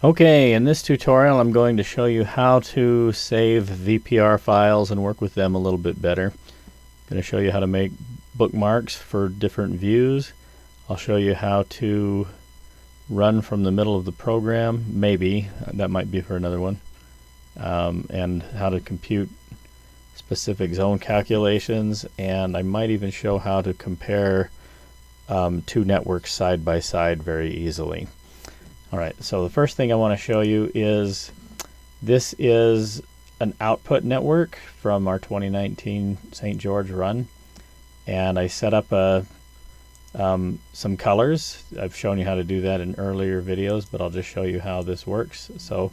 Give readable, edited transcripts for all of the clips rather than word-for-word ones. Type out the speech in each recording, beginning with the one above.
Okay, in this tutorial I'm going to show you how to save VPR files and work with them a little bit better. I'm going to show you how to make bookmarks for different views. I'll show you how to run from the middle of the program, maybe, that might be for another one, and how to compute specific zone calculations, and I might even show how to compare two networks side by side very easily. Alright, so the first thing I want to show you is this is an output network from our 2019 St. George run, and I set up some colors. I've shown you how to do that in earlier videos, but I'll just show you how this works. So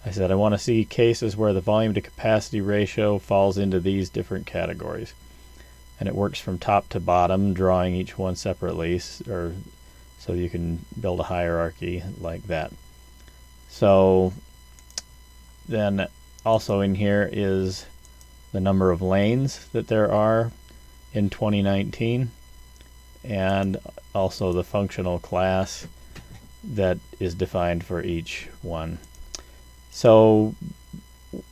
I said I want to see cases where the volume to capacity ratio falls into these different categories, and it works from top to bottom, drawing each one separately, or so you can build a hierarchy like that. So then also in here is the number of lanes that there are in 2019, and also the functional class that is defined for each one. So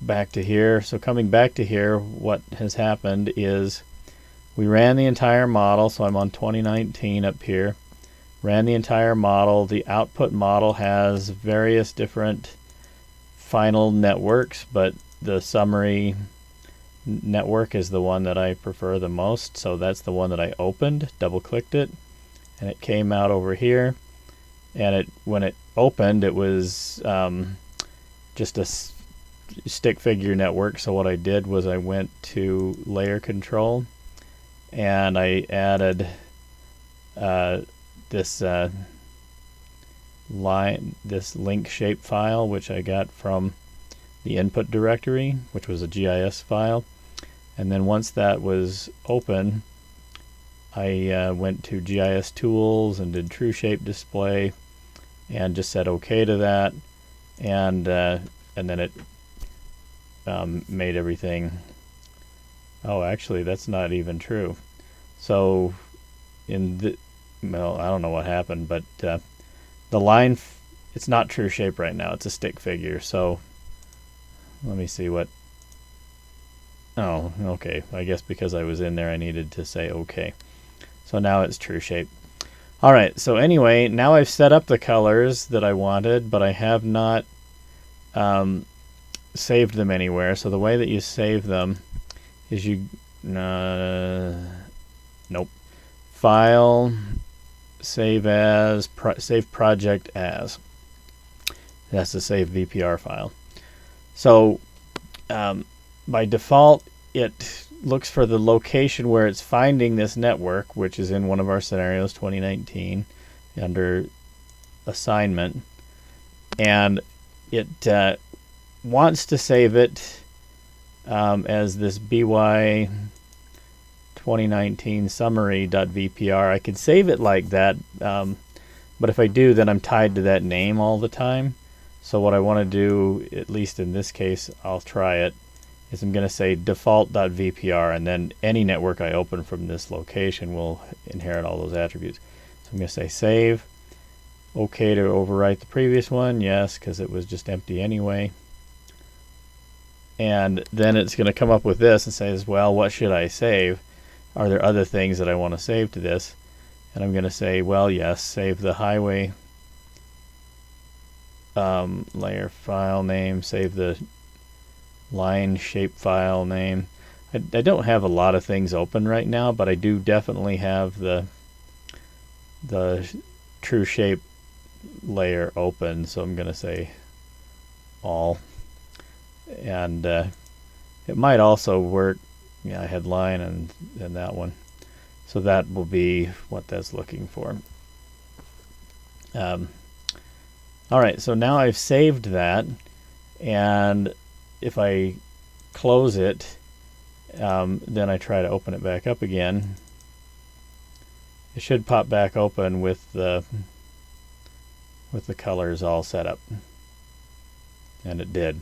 back to here. So coming back to here, what has happened is we ran the entire model. So I'm on 2019 up here. Ran the entire model. The output model has various different final networks, but the summary network is the one that I prefer the most. So that's the one that I opened, double-clicked it, and it came out over here. And when it opened, it was just a stick figure network. So what I did was I went to layer control, and I added this link shape file, which I got from the input directory, which was a GIS file. And then once that was open, I went to GIS tools and did true shape display and just said OK to that, and then it made everything. Oh, actually that's not even true. So in the well, I don't know what happened, but the line, it's not true shape right now, it's a stick figure. So let me see what, oh, okay, I guess because I was in there I needed to say okay. So now it's true shape. Alright, so anyway, now I've set up the colors that I wanted, but I have not saved them anywhere. So the way that you save them is you, nope, File, Save As, Save Project As. That's the save VPR file. So by default, it looks for the location where it's finding this network, which is in one of our scenarios, 2019, under assignment, and it wants to save it as this by 2019 summary.vpr. I could save it like that, but if I do, then I'm tied to that name all the time. So what I want to do, at least in this case, I'll try it, is I'm going to say default.vpr, and then any network I open from this location will inherit all those attributes. So I'm going to say save. OK to overwrite the previous one. Yes, because it was just empty anyway. And then it's going to come up with this and says, well, what should I save? Are there other things that I want to save to this? And I'm going to say, well, yes, save the highway layer file name, save the line shape file name. I don't have a lot of things open right now, but I do definitely have the true shape layer open, so I'm going to say all. And it might also work. Yeah, I had line and that one. So that will be what that's looking for. Alright, so now I've saved that, and if I close it, then I try to open it back up again, it should pop back open with the colors all set up. And it did.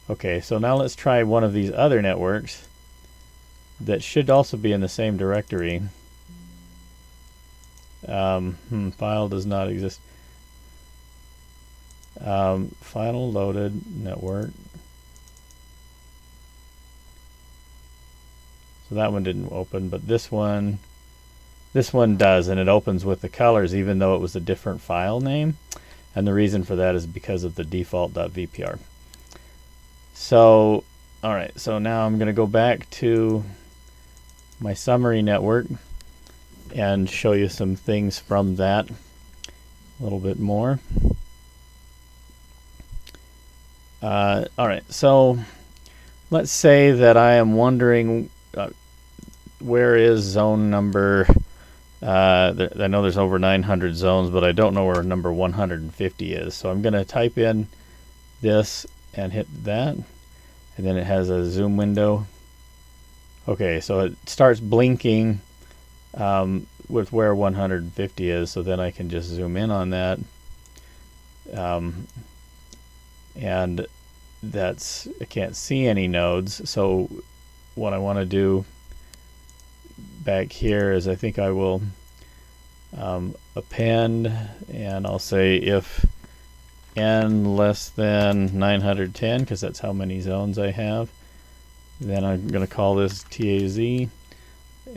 Okay, so now let's try one of these other networks that should also be in the same directory. File does not exist. Final loaded network. So that one didn't open, but this one does, and it opens with the colors even though it was a different file name. And the reason for that is because of the default.vpr. So, all right, so now I'm going to go back to my summary network and show you some things from that a little bit more. All right, so let's say that I am wondering where is zone number, I know there's over 900 zones, but I don't know where number 150 is. So I'm going to type in this and hit that, and then it has a zoom window. Okay, so it starts blinking with where 150 is, so then I can just zoom in on that. And that's, I can't see any nodes, so what I want to do back here is I think I will append, and I'll say if n less than 910, because that's how many zones I have. Then I'm going to call this TAZ,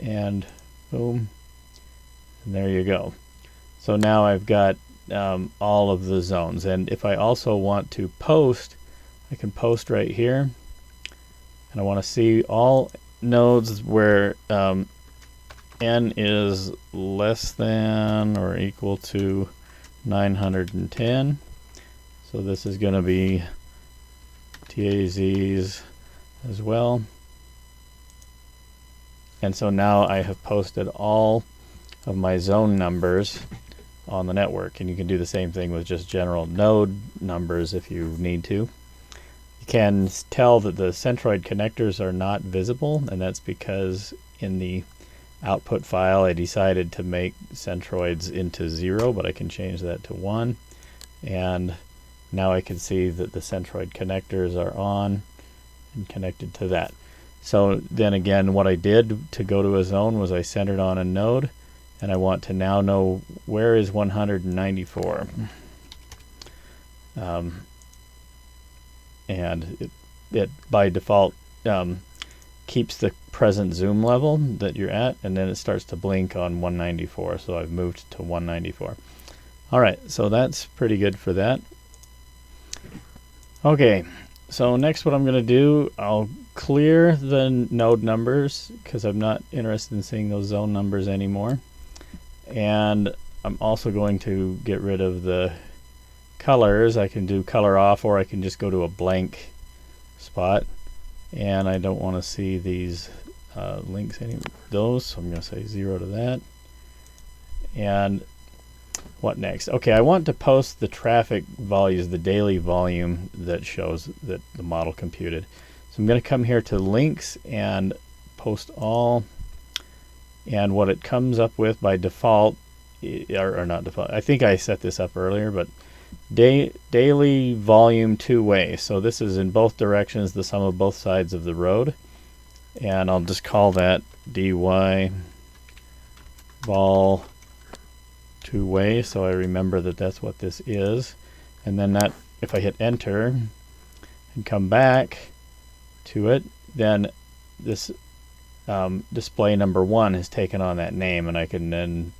and boom, and there you go. So now I've got all of the zones, and if I also want to post, I can post right here, and I want to see all nodes where n is less than or equal to 910. So this is going to be TAZs as well. And so now I have posted all of my zone numbers on the network, and you can do the same thing with just general node numbers if you need to. You can tell that the centroid connectors are not visible, and that's because in the output file I decided to make centroids into 0, but I can change that to 1, and now I can see that the centroid connectors are on and connected to that. So then again, what I did to go to a zone was I centered on a node, and I want to now know where is 194. And it by default keeps the present zoom level that you're at, and then it starts to blink on 194. So I've moved to 194. All right, so that's pretty good for that. Okay, so next what I'm going to do, I'll clear the node numbers because I'm not interested in seeing those zone numbers anymore. And I'm also going to get rid of the colors. I can do color off, or I can just go to a blank spot. And I don't want to see these links, those, so I'm going to say 0 to that. And what next? Okay, I want to post the traffic volumes, the daily volume that shows that the model computed. So I'm going to come here to links and post all, and what it comes up with by default, or not default, I think I set this up earlier, but daily volume two-way. So this is in both directions, the sum of both sides of the road, and I'll just call that dy vol two-way, so I remember that that's what this is. And then that, if I hit enter and come back to it, then this display number 1 has taken on that name, and I can then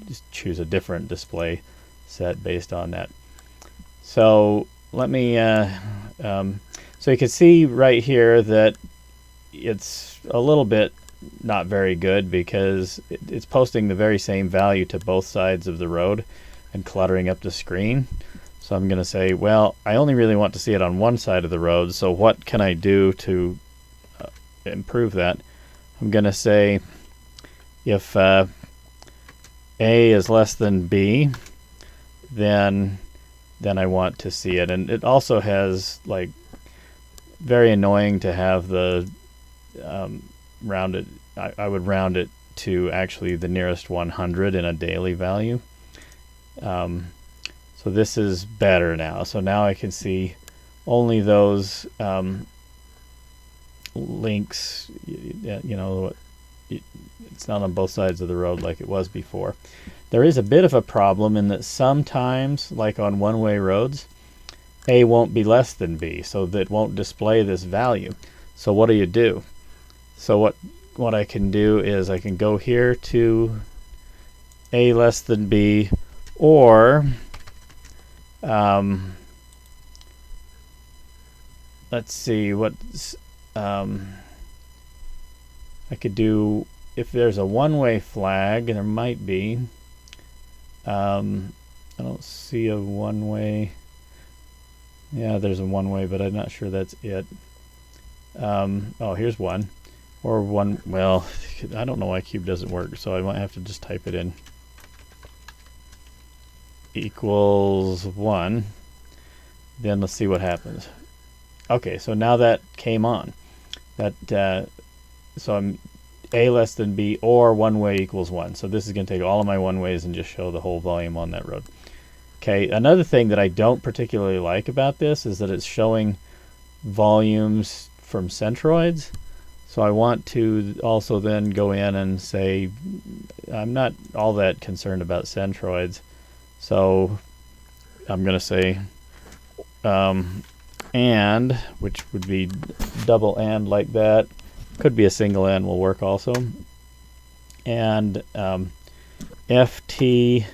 just choose a different display set based on that. So let me so you can see right here that it's a little bit not very good, because it's posting the very same value to both sides of the road and cluttering up the screen. So I'm going to say, well, I only really want to see it on one side of the road, so what can I do to improve that? I'm going to say if A is less than B, then I want to see it. And it also has, like, very annoying to have the rounded, I would round it to actually the nearest 100 in a daily value. So this is better now. So now I can see only those links, you know, it's not on both sides of the road like it was before. There is a bit of a problem in that sometimes, like on one-way roads, A won't be less than B, so that won't display this value. So what do? So what I can do is I can go here to A less than B, or let's see what I could do. If there's a one-way flag, there might be. I don't see a one-way. Yeah, there's a one-way, but I'm not sure that's it. Oh, here's one. Or one, well, I don't know why Cube doesn't work, so I might have to just type it in. Equals 1. Then let's see what happens. Okay, so now that came on. So I'm A less than B, or one way equals 1. So this is going to take all of my one ways and just show the whole volume on that road. Okay, another thing that I don't particularly like about this is that it's showing volumes from centroids. So I want to also then go in and say, I'm not all that concerned about centroids. So I'm going to say and, which would be double and like that. Could be a single and will work also. And ft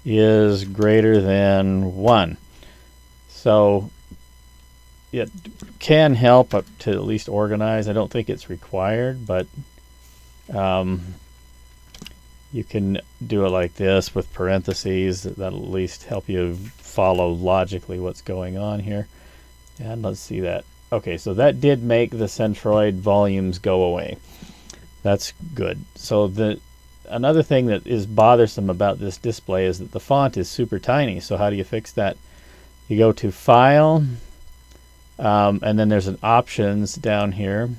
is greater than 1. So it can help to at least organize. I don't think it's required, but you can do it like this with parentheses. That'll at least help you follow logically what's going on here. And let's see that. Okay, so that did make the centroid volumes go away. That's good. So another thing that is bothersome about this display is that the font is super tiny. So how do you fix that? You go to File, and then there's an Options down here.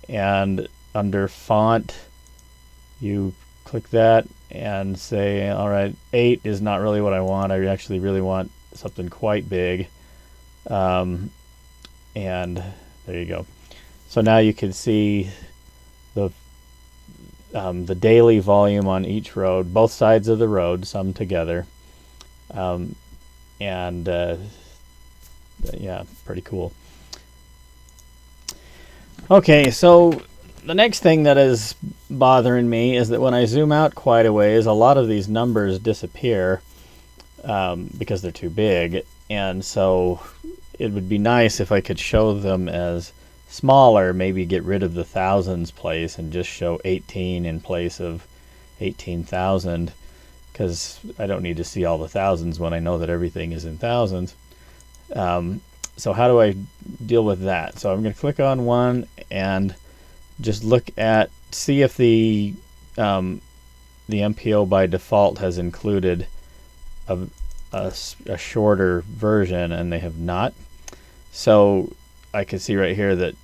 And under Font, you click that and say, all right, 8 is not really what I want. I actually really want something quite big. And there you go. So now you can see the daily volume on each road, both sides of the road, summed together. Yeah, pretty cool. Okay, so the next thing that is bothering me is that when I zoom out quite a ways, a lot of these numbers disappear because they're too big. And so it would be nice if I could show them as smaller, maybe get rid of the thousands place and just show 18 in place of 18,000, because I don't need to see all the thousands when I know that everything is in thousands. So how do I deal with that? So I'm going to click on one and just look at, see if the MPO by default has included a shorter version, and they have not. So I can see right here that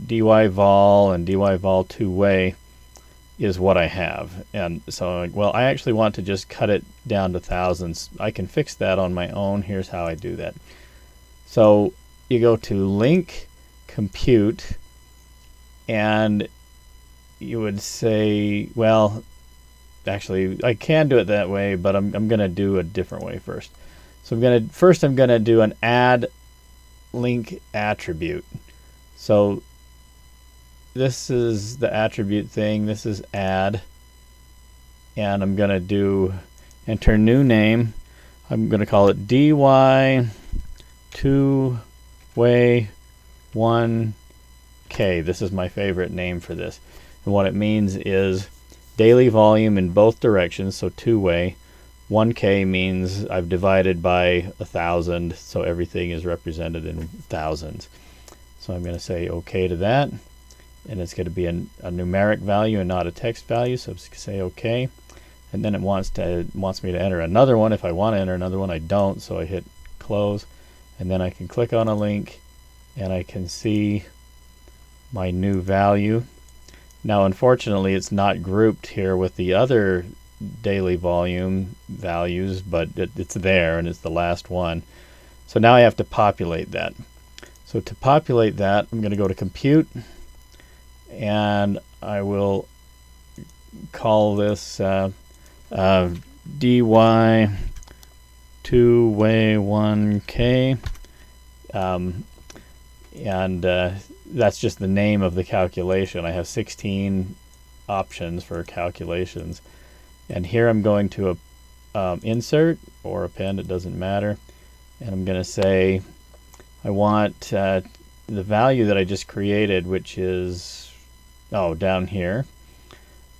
dy-vol and dy-vol two-way is what I have. And so I'm like, well, I actually want to just cut it down to thousands. I can fix that on my own. Here's how I do that. So you go to Link, Compute, and you would say, well, actually, I can do it that way, but I'm going to do a different way first. So I'm going to do an add link attribute. So this is the attribute thing. This is add, and I'm going to do enter new name. I'm going to call it dy two-way 1k. This is my favorite name for this. And what it means is daily volume in both directions, so two-way. 1k means I've divided by 1,000, so everything is represented in thousands. So I'm going to say OK to that, and it's going to be a numeric value and not a text value, so I'm just going to say OK. And then it wants me to enter another one. If I want to enter another one, I don't, so I hit close, and then I can click on a link, and I can see my new value. Now, unfortunately, it's not grouped here with the other daily volume values, but it's there, and it's the last one. So now I have to populate that. So to populate that, I'm going to go to Compute, and I will call this dy 2-way 1K. That's just the name of the calculation. I have 16 options for calculations. And here I'm going to insert or append, it doesn't matter. And I'm going to say I want the value that I just created, which is, down here.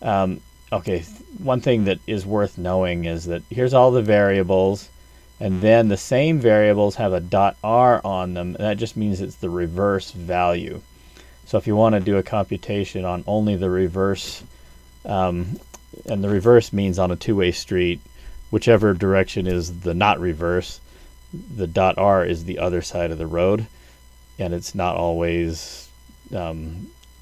Okay, one thing that is worth knowing is that here's all the variables, and then the same variables have a .r on them, and that just means it's the reverse value. So if you want to do a computation on only the reverse, and the reverse means on a two-way street, whichever direction is the not reverse, the .r is the other side of the road, and it's not always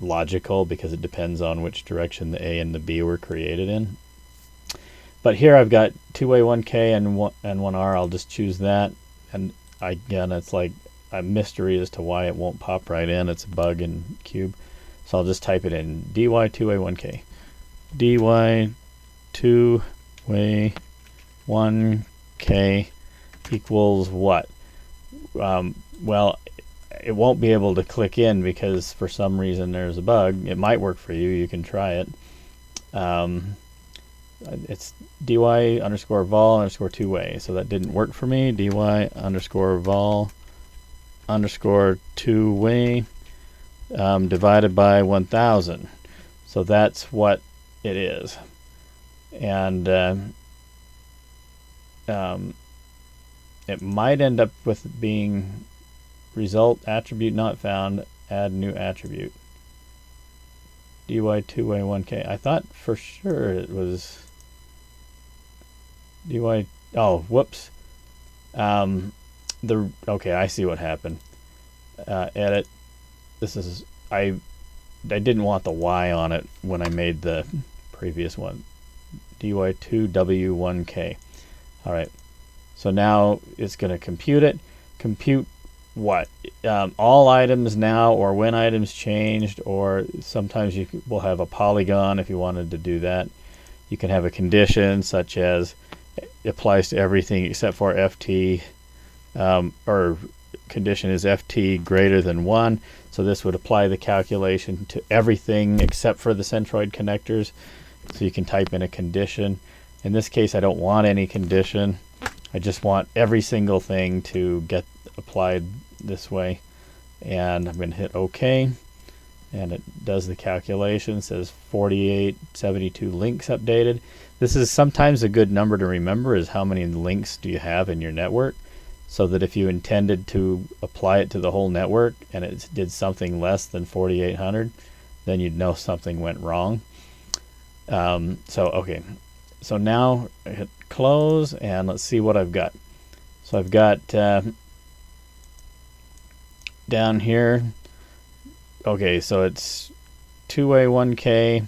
logical because it depends on which direction the A and the B were created in. But here I've got 2-way 1K and 1R. I'll just choose that, and again, it's like a mystery as to why it won't pop right in. It's a bug in Cube. So I'll just type it in, dy 2-way 1K. dy 2-way 1K equals what? Well, it won't be able to click in because for some reason there's a bug. It might work for you. You can try it. It's dy underscore vol underscore 2-way. So that didn't work for me. dy underscore vol underscore 2-way divided by 1000. So that's what it is. And it might end up with being result attribute not found, add new attribute. dy 2-way 1K. I thought for sure it was dy. Oh, whoops. Okay, I see what happened. Edit. This is I didn't want the Y on it when I made the previous one. dy 2w1k. All right. So now it's going to compute it. Compute what? All items now, or when items changed, or sometimes you will have a polygon if you wanted to do that. You can have a condition such as applies to everything except for ft, or condition is ft greater than 1. So this would apply the calculation to everything except for the centroid connectors. So you can type in a condition. In this case, I don't want any condition. I just want every single thing to get applied this way. And I'm going to hit OK. And it does the calculation. Says 4872 links updated. This is sometimes a good number to remember, is how many links do you have in your network, so that if you intended to apply it to the whole network and it did something less than 4800, then you'd know something went wrong. Okay. So now I hit close, and let's see what I've got. So I've got down here, okay, so it's 2-way 1K,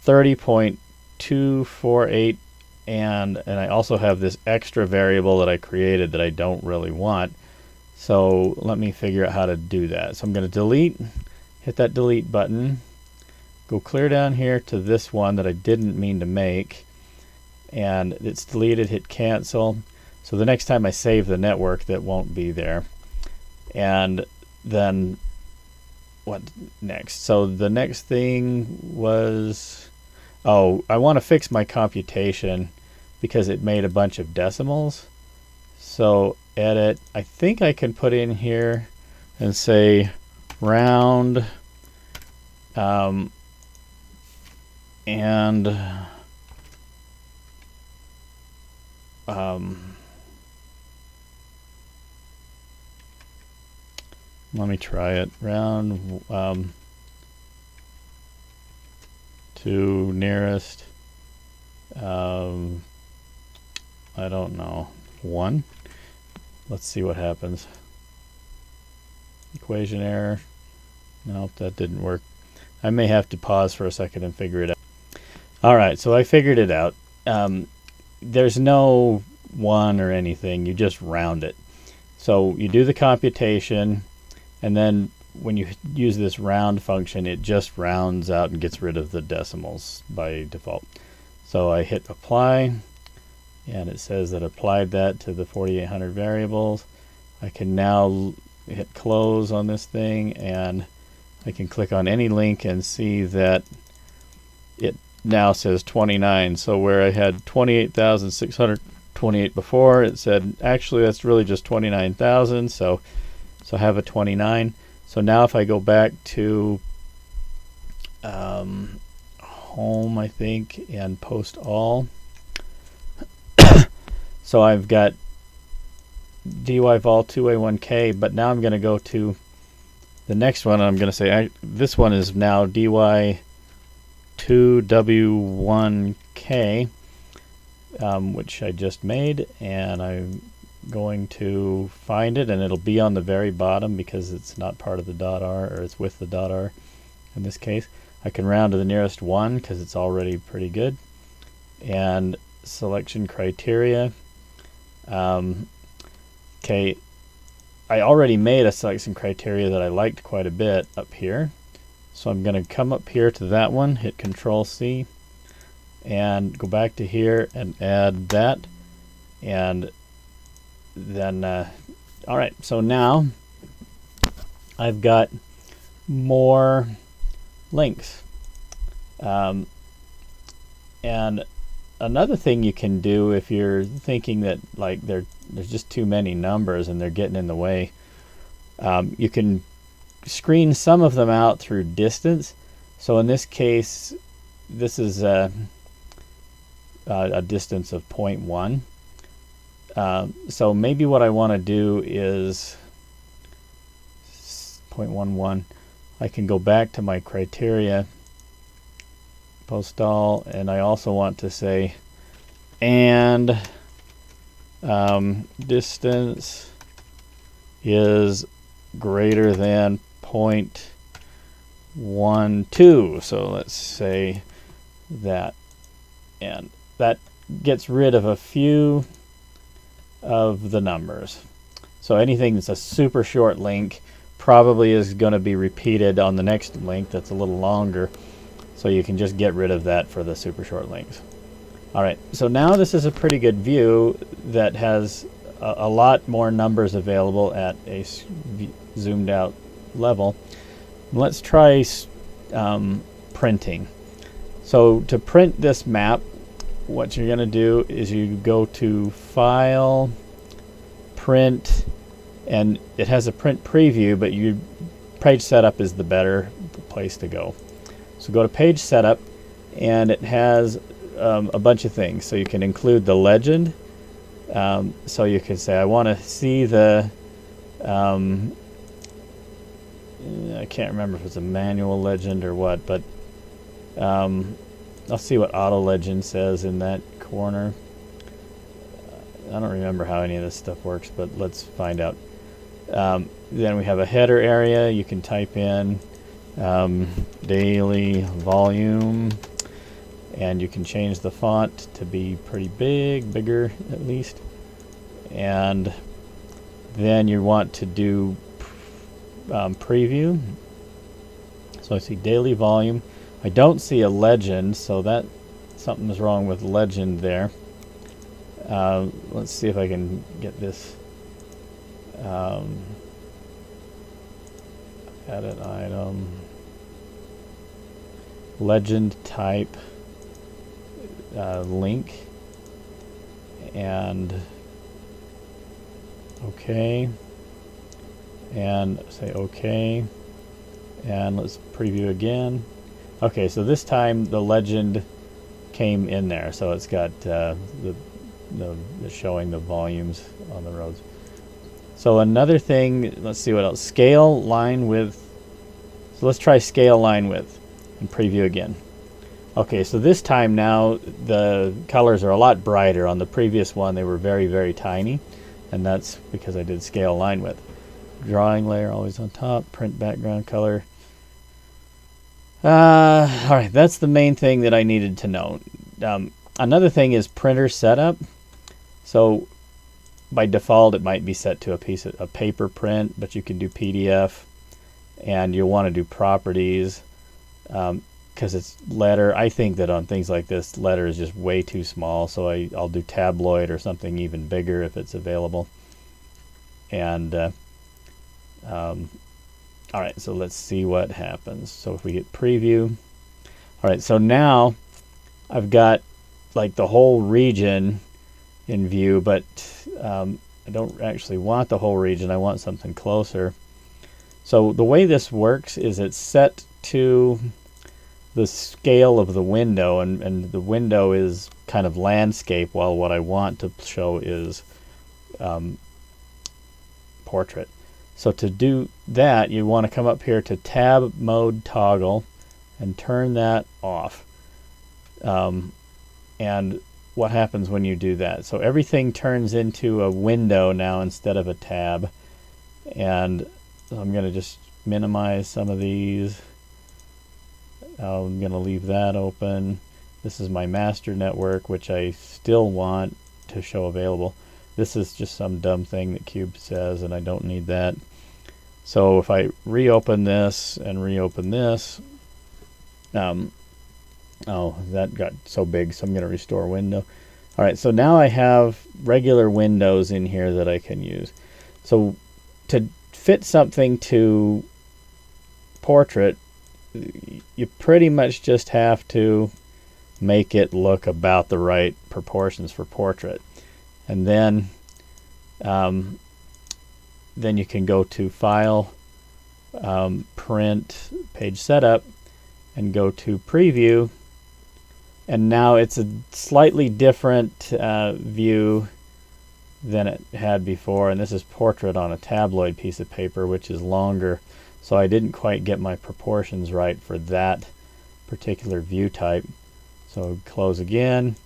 30.248, and I also have this extra variable that I created that I don't really want. So let me figure out how to do that. So I'm going to delete, hit that delete button, go clear down here to this one that I didn't mean to make, and it's deleted, hit cancel. So the next time I save the network, that won't be there. And then what next? So the next thing was, I want to fix my computation because it made a bunch of decimals. So edit, I think I can put in here and say round and let me try it. Round to nearest, I don't know, 1. Let's see what happens. Equation error. Nope, that didn't work. I may have to pause for a second and figure it out. All right, so I figured it out. There's no 1 or anything. You just round it. So you do the computation, and then when you use this round function, it just rounds out and gets rid of the decimals by default. So I hit apply, and it says that applied that to the 4800 variables. I can now hit close on this thing, and I can click on any link and see that it now says 29. So where I had 28,628 before, it said actually that's really just 29,000. So I have a 29. So now if I go back to home, I think, and post all, so I've got DY vol 2A1K, but now I'm going to go to the next one. I'm going to say this one is now DY 2W1K, which I just made, and I'm going to find it, and it'll be on the very bottom because it's not part of the .r, or it's with the .r in this case. I can round to the nearest one because it's already pretty good. And selection criteria. Okay, I already made a selection criteria that I liked quite a bit up here. So I'm going to come up here to that one, hit Control C, and go back to here and add that. And then, all right, so now I've got more links. And another thing you can do if you're thinking that like there's just too many numbers and they're getting in the way, you can screen some of them out through distance. So in this case, this is a distance of 0.1. So maybe what I want to do is 0.11. I can go back to my criteria, post all, and I also want to say and distance is greater than 0.12. So let's say that, and that gets rid of a few of the numbers. So anything that's a super short link probably is going to be repeated on the next link that's a little longer. So you can just get rid of that for the super short links. All right, so now this is a pretty good view that has a lot more numbers available at a zoomed out level. Let's try printing. So to print this map, what you're going to do is you go to File, Print, and it has a print preview, but page setup is the better place to go. So go to page setup, and it has a bunch of things. So you can include the legend. So you can say, I want to see the, I can't remember if it's a manual legend or what, but I'll see what auto legend says in that corner. I don't remember how any of this stuff works, but let's find out. Then we have a header area. You can type in daily volume, and you can change the font to be pretty bigger at least. And then you want to do preview. So I see daily volume. I don't see a legend, so that something's wrong with legend there. Let's see if I can get this. Edit item, legend type, link, and OK, and say OK, and let's preview again. Okay, so this time the legend came in there, so it's got the showing the volumes on the roads. So another thing, let's see what else. Scale line width. So let's try scale line width and preview again. Okay, so this time now the colors are a lot brighter. On the previous one they were very, very tiny, and that's because I did scale line width. Drawing layer always on top, print background color. Alright, that's the main thing that I needed to know. Another thing is printer setup. So by default it might be set to a piece of a paper print, but you can do PDF, and you'll want to do properties. because it's letter. I think that on things like this, letter is just way too small, so I'll do tabloid or something even bigger if it's available. And all right, so let's see what happens. So if we hit preview, all right, so now I've got like the whole region in view, but I don't actually want the whole region. I want something closer. So the way this works is it's set to the scale of the window, and the window is kind of landscape, while what I want to show is portrait. So to do that, you want to come up here to tab mode toggle and turn that off. And what happens when you do that? So everything turns into a window now instead of a tab. And I'm going to just minimize some of these. I'm going to leave that open. This is my master network, which I still want to show available. This is just some dumb thing that Cube says, and I don't need that. So if I reopen this and reopen this, oh, that got so big, so I'm going to restore window. All right, so now I have regular windows in here that I can use. So to fit something to portrait, you pretty much just have to make it look about the right proportions for portrait. And then you can go to File, Print, Page Setup, and go to Preview. And now it's a slightly different view than it had before. And this is portrait on a tabloid piece of paper, which is longer. So I didn't quite get my proportions right for that particular view type. So close again.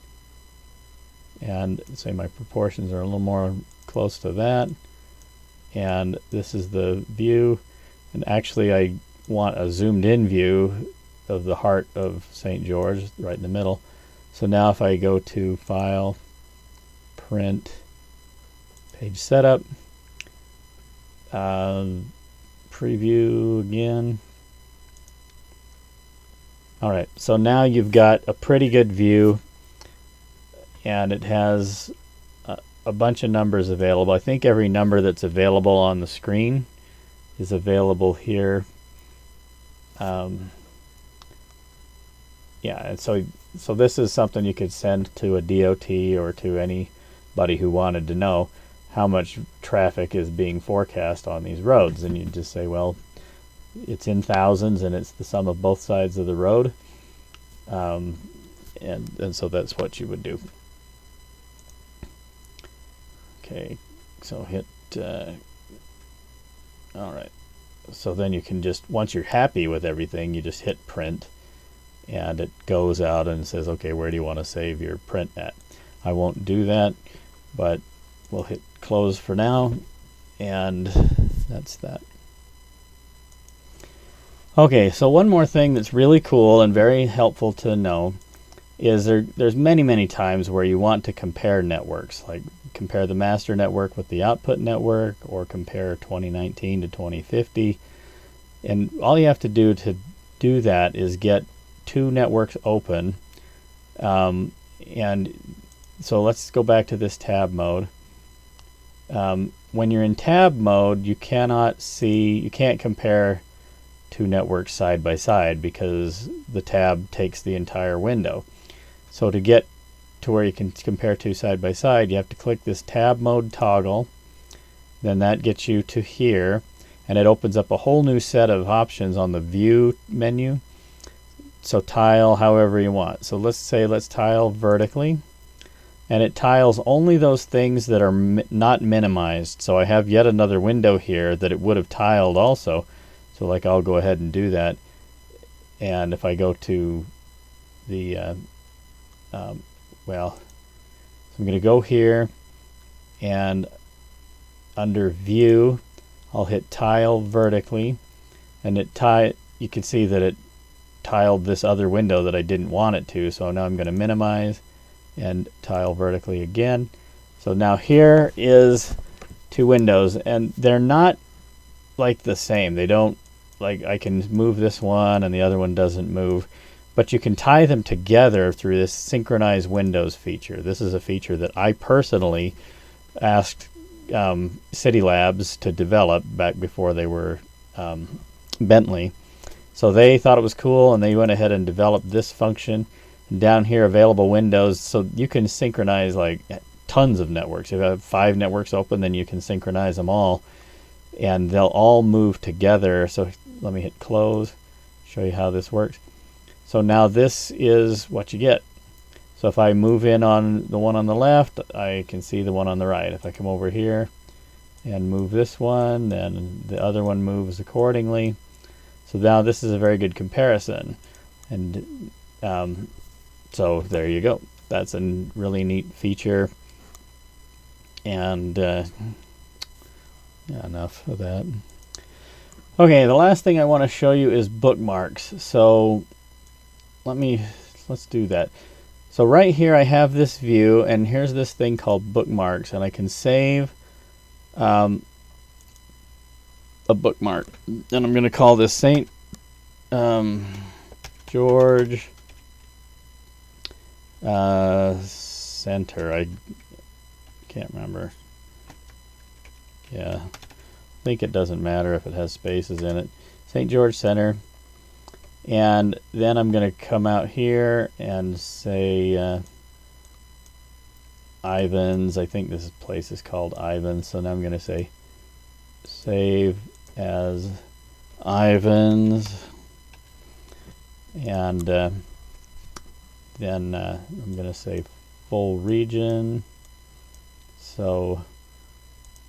And say my proportions are a little more close to that. And this is the view. And actually I want a zoomed in view of the heart of St. George right in the middle. So now if I go to File, Print, Page Setup, Preview again. All right, so now you've got a pretty good view, and it has a bunch of numbers available. I think every number that's available on the screen is available here. Yeah, and so this is something you could send to a DOT or to anybody who wanted to know how much traffic is being forecast on these roads. And you just say, well, it's in thousands and it's the sum of both sides of the road. And so that's what you would do. Okay, so hit, all right. So then you can just, once you're happy with everything, you just hit print. And it goes out and says, okay, where do you want to save your print at? I won't do that, but we'll hit close for now, and that's that. Okay, so one more thing that's really cool and very helpful to know is there's many times where you want to compare networks, like compare the master network with the output network, or compare 2019 to 2050. And all you have to do that is get two networks open, and so let's go back to this tab mode. When you're in tab mode, you can't compare two networks side by side because the tab takes the entire window. So to get to where you can compare two side by side, you have to click this tab mode toggle. Then that gets you to here, and it opens up a whole new set of options on the view menu. So tile however you want. So let's tile vertically, and it tiles only those things that are not minimized. So I have yet another window here that it would have tiled also. So like I'll go ahead and do that. And if I go to the, so I'm going to go here, and under view, I'll hit tile vertically, and you can see that it tiled this other window that I didn't want it to. So now I'm going to minimize and tile vertically again. So now here is two windows, and they're not like the same. They don't, like, I can move this one and the other one doesn't move, but you can tie them together through this synchronize windows feature. This is a feature that I personally asked City Labs to develop back before they were Bentley. So they thought it was cool, and they went ahead and developed this function. Down here, available windows, so you can synchronize like tons of networks. If you have 5 networks open, then you can synchronize them all, and they'll all move together. So let me hit close, show you how this works. So now this is what you get. So if I move in on the one on the left, I can see the one on the right. If I come over here and move this one, then the other one moves accordingly. So now this is a very good comparison. And so there you go. That's a really neat feature. And yeah, enough of that. Okay, the last thing I want to show you is bookmarks. So let's do that. So right here I have this view, and here's this thing called bookmarks, and I can save a bookmark. And I'm going to call this St. George Center. I can't remember. Yeah, I think it doesn't matter if it has spaces in it. St. George Center. And then I'm going to come out here and say Ivans. I think this place is called Ivans. So now I'm going to say save as Ivans. And then I'm going to say full region. So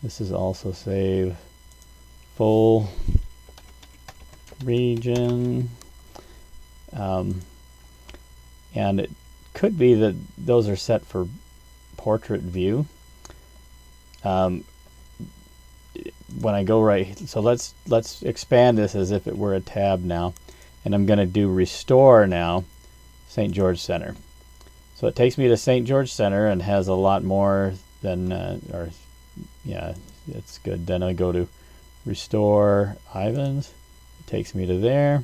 this is also save full region. And it could be that those are set for portrait view. When I go right, so let's expand this as if it were a tab now, and I'm going to do restore now, St. George Center. So it takes me to St. George Center and has a lot more than, yeah, it's good. Then I go to restore Ivans, it takes me to there.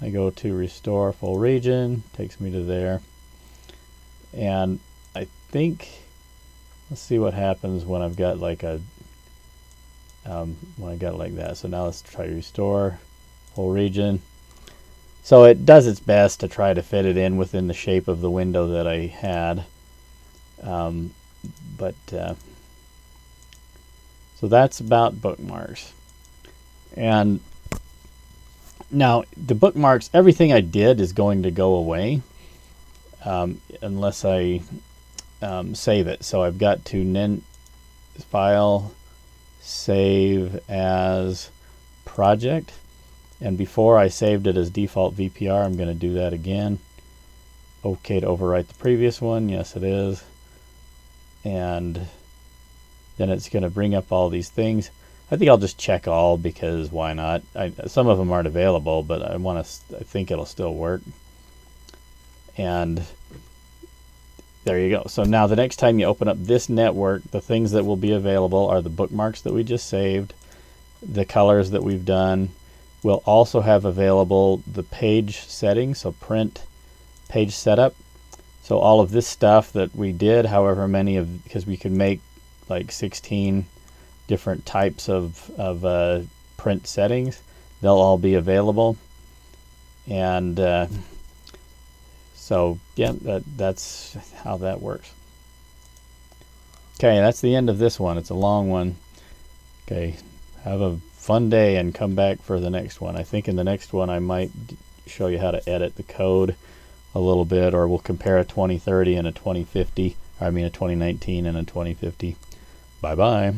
I go to restore full region, takes me to there. And I think, let's see what happens when I've got like a, when I got it like that. So now let's try restore full region. So it does its best to try to fit it in within the shape of the window that I had. So that's about bookmarks. And now the bookmarks, everything I did is going to go away unless I save it. So I've got to file, save as project. And before I saved it as default VPR, I'm going to do that again. Okay to overwrite the previous one. Yes, it is. And then it's going to bring up all these things. I think I'll just check all because why not? Some of them aren't available, but I think it'll still work. And there you go. So now the next time you open up this network, the things that will be available are the bookmarks that we just saved, the colors that we've done. We'll also have available the page settings, so print page setup. So all of this stuff that we did, however many of, because we could make like 16 different types of print settings, they'll all be available. And so yeah, that's how that works. Okay, that's the end of this one. It's a long one. Okay, have a fun day and come back for the next one. I think in the next one I might show you how to edit the code a little bit, or we'll compare a 2030 and a 2050, or I mean a 2019 and a 2050. Bye-bye.